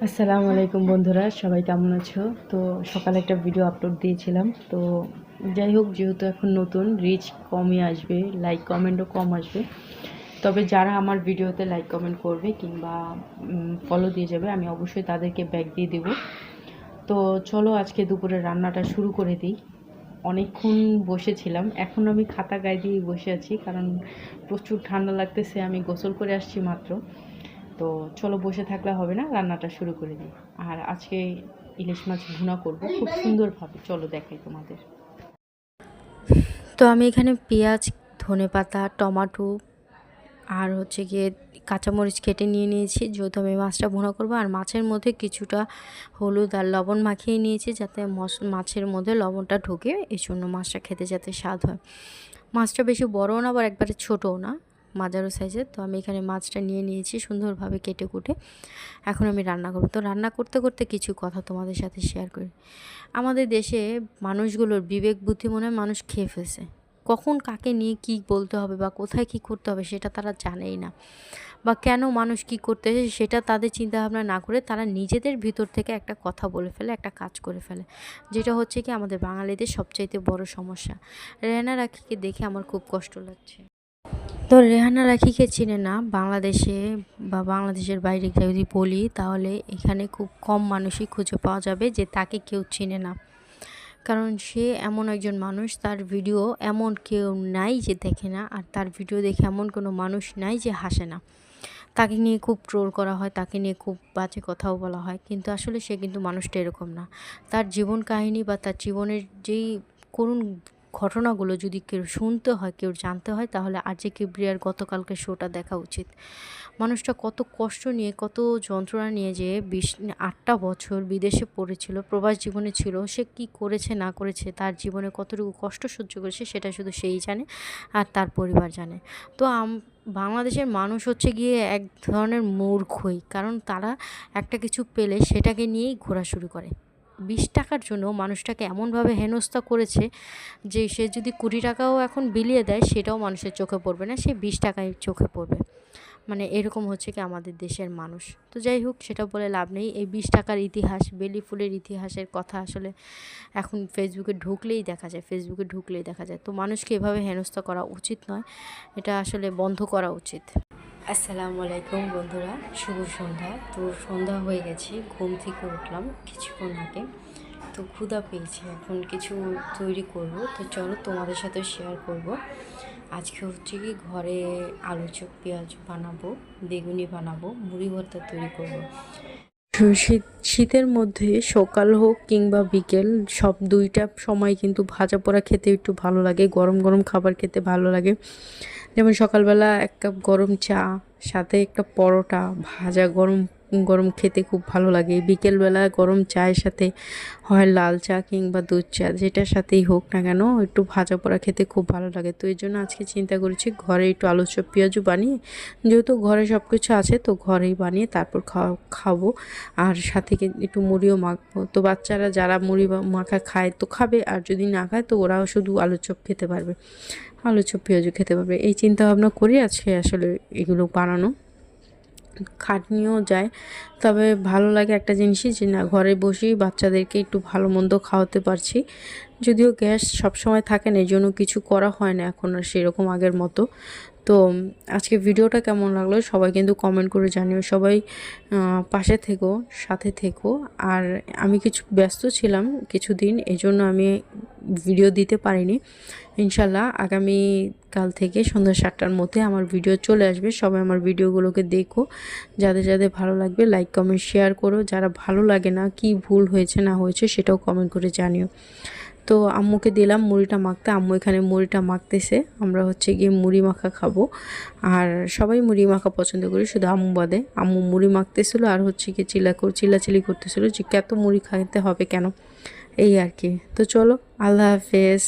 আসসালামু আলাইকুম বন্ধুরা, সবাই কেমন আছো? তো সকালে একটা ভিডিও আপলোড দিয়েছিলাম। তো যাই হোক, যেহেতু এখন নতুন, রিচ কমই আসবে, লাইক কমেন্টও কম আসবে। তবে যারা আমার ভিডিওতে লাইক কমেন্ট করবে কিংবা ফলো দিয়ে যাবে, আমি অবশ্যই তাদেরকে ব্যাক দিয়ে দেব। তো চলো আজকে দুপুরে রান্নাটা শুরু করে দিই। অনেকক্ষণ বসেছিলাম, এখন আমি খাতা গায়ে দিয়ে বসে আছি, কারণ প্রচুর ঠান্ডা লাগতেছে। আমি গোসল করে আসছি মাত্র। তো চলো, বসে থাকলে হবে না, রান্নাটা শুরু করে দিই। আর আজকে ইলিশ মাছ ভুনা করব খুব সুন্দরভাবে, চলো দেখাই তোমাদের। তো আমি এখানে পেঁয়াজ, ধনেপাতা, টমাটো আর হচ্ছে গিয়ে কাঁচামরিচ কেটে নিয়ে নিয়েছি, যেহেতু আমি মাছটা ভুনা করবো। আর মাছের মধ্যে কিছুটা হলুদ আর লবণ মাখিয়ে নিয়েছি, যাতে মাছের মধ্যে লবণটা ঢোকে, এই জন্য মাছটা খেতে যাতে স্বাদ হয়। মাছটা বেশি বড়ও না, আবার একবারে ছোটও না, মাঝারো সাইজের। তো আমি এখানে মাছটা নিয়ে নিয়েছি সুন্দরভাবে কেটে কুটে। এখন আমি রান্না করবো। তো রান্না করতে করতে কিছু কথা তোমাদের সাথে শেয়ার করি। আমাদের দেশে মানুষগুলোর বিবেক বুদ্ধি মনে হয় মানুষ খেয়ে ফেলছে। কখন কাকে নিয়ে কি বলতে হবে বা কোথায় কি করতে হবে সেটা তারা জানেই না, বা কেন মানুষ কি করতেছে সেটা তাদের চিন্তাভাবনা না করে তারা নিজেদের ভিতর থেকে একটা কথা বলে ফেলে, একটা কাজ করে ফেলে, যেটা হচ্ছে কি আমাদের বাঙালিদের সবচাইতে বড় সমস্যা। রেহানা রাখিকে দেখে আমার খুব কষ্ট লাগছে। তো রেহানা রাখিকে চিনে না বাংলাদেশে, বা বাংলাদেশের বাইরে যদি বলি তাহলে এখানে খুব কম মানুষই খুঁজে পাওয়া যাবে যে তাকে কেউ চিনে না। কারণ সে এমন একজন মানুষ, তার ভিডিও এমন কেউ নাই যে দেখে না, আর তার ভিডিও দেখে এমন কোনো মানুষ নাই যে হাসে না। তাকে নিয়ে খুব ট্রোল করা হয়, তাকে নিয়ে খুব বাজে কথাও বলা হয়, কিন্তু আসলে সে কিন্তু মানুষটা এরকম না। তার জীবন কাহিনী বা তার জীবনের যেই করুণ ঘটনাগুলো যদি কেউ শুনতে হয়, কেউ জানতে হয়, তাহলে আরজে কিবরিয়ার গতকালকে শোটা দেখা উচিত। মানুষটা কত কষ্ট নিয়ে, কত যন্ত্রণা নিয়ে, যে 8টা বছর বিদেশে পড়েছিল, প্রবাস জীবনে ছিল, সে কি করেছে না করেছে, তার জীবনে কতটুকু কষ্ট সহ্য করেছে সেটা শুধু সেই জানে আর তার পরিবার জানে। তো বাংলাদেশের মানুষ হচ্ছে গিয়ে এক ধরনের মূর্খই, কারণ তারা একটা কিছু পেলে সেটাকে নিয়েই ঘোরা শুরু করে। 20 টাকার জন্য মানুষটাকে এমনভাবে হেনস্থা করেছে যে সে যদি 20 টাকাও এখন বিলিয়ে দেয় সেটাও মানুষের চোখে পড়বে না, সে 20 টাকায় চোখে পড়বে। মানে এরকম হচ্ছে কি আমাদের দেশের মানুষ। তো যাই হোক, সেটা বলে লাভ নেই। এই 20 টাকার ইতিহাস, বেলি ফুলের ইতিহাসের কথা আসলে এখন ফেসবুকে ঢুকলেই দেখা যায়। তো মানুষকে এভাবে হেনস্থা করা উচিত নয়, এটা আসলে বন্ধ করা উচিত। আসসালামু আলাইকুম বন্ধুরা, শুভ সন্ধ্যা। তো সন্ধ্যা হয়ে গেছে, ঘুম থেকে উঠলাম কিছুক্ষণ আগে। তো ক্ষুধা পেয়েছি, এখন কিছু তৈরি করব। তো চলো তোমাদের সাথে শেয়ার করব। আজকে হচ্ছে কি ঘরে আলু চপ পেঁয়াজ বানাবো, বেগুনি বানাবো, মুড়ি ভর্তা তৈরি করব। শীতের মধ্যে সকাল হোক কিংবা বিকেল, সব দুইটা সময় কিন্তু ভাজা পোড়া খেতে একটু ভালো লাগে, গরম গরম খাবার খেতে ভালো লাগে। যেমন সকালবেলা 1 কাপ গরম চা, সাথে একটা পরোটা ভাজা গরম গরম খেতে খুব ভালো লাগে। বিকেলবেলা গরম চায়ের সাথে হয় লাল চা কিংবা দুধ চা, যেটার সাথেই হোক না কেন একটু ভাজা পোড়া খেতে খুব ভালো লাগে। তো এই জন্য আজকে চিন্তা করেছি ঘরে একটু আলু চপ পেঁয়াজু বানিয়ে, যেহেতু ঘরে সব কিছু আছে তো ঘরেই বানিয়ে তারপর খাবো। আর সাথে একটু মুড়িও মাখবো। তো বাচ্চারা যারা মুড়ি মাখা খায় তো খাবে, আর যদি না খায় তো ওরাও শুধু আলু চপ খেতে পারবে, আলু চপ পেঁয়াজু খেতে পারবে। এই চিন্তা ভাবনা করি আজকে আসলে এগুলো বানানো। খাটনিও যায়, তবে ভালো লাগে একটা জিনিসই যে না, ঘরে বসেই বাচ্চাদেরকে একটু ভালো মন্দ খাওয়াতে পারছি। যদিও গ্যাস সবসময় থাকে না, এই জন্য কিছু করা হয় না এখন আর সেরকম আগের মতো। তো আজকে ভিডিওটা কেমন লাগলো সবাই কিন্তু কমেন্ট করে জানিও। সবাই পাশে থেকো, সাথে থেকো। আর আমি কিছু ব্যস্ত ছিলাম কিছুদিন, এজন্য আমি ভিডিও দিতে পারিনি। ইনশাল্লাহ আগামী কাল থেকে সন্ধ্যা 7টার মধ্যে আমার ভিডিও চলে আসবে। সবাই আমার ভিডিওগুলোকে দেখো, যাদের যাদের ভালো লাগবে লাইক কমেন্ট শেয়ার করো। যারা ভালো লাগে না, কি ভুল হয়েছে না হয়েছে সেটাও কমেন্ট করে জানিও। তো আম্মুকে দিলাম মুড়িটা মাখতে, আম্মু এখানে মুড়িটা মাখতেছে। আমরা হচ্ছে গিয়ে মুড়ি মাখা খাবো, আর সবাই মুড়ি মাখা পছন্দ করি, শুধু আম্মু বাদে। আম্মু মুড়ি মাখতেছিল আর হচ্ছে গিয়ে চিল্লাচিল্লি করতেছিল যে কত মুড়ি খাইতে হবে কেন, এই আর কি। তো চলো, আল্লাহ হাফেজ।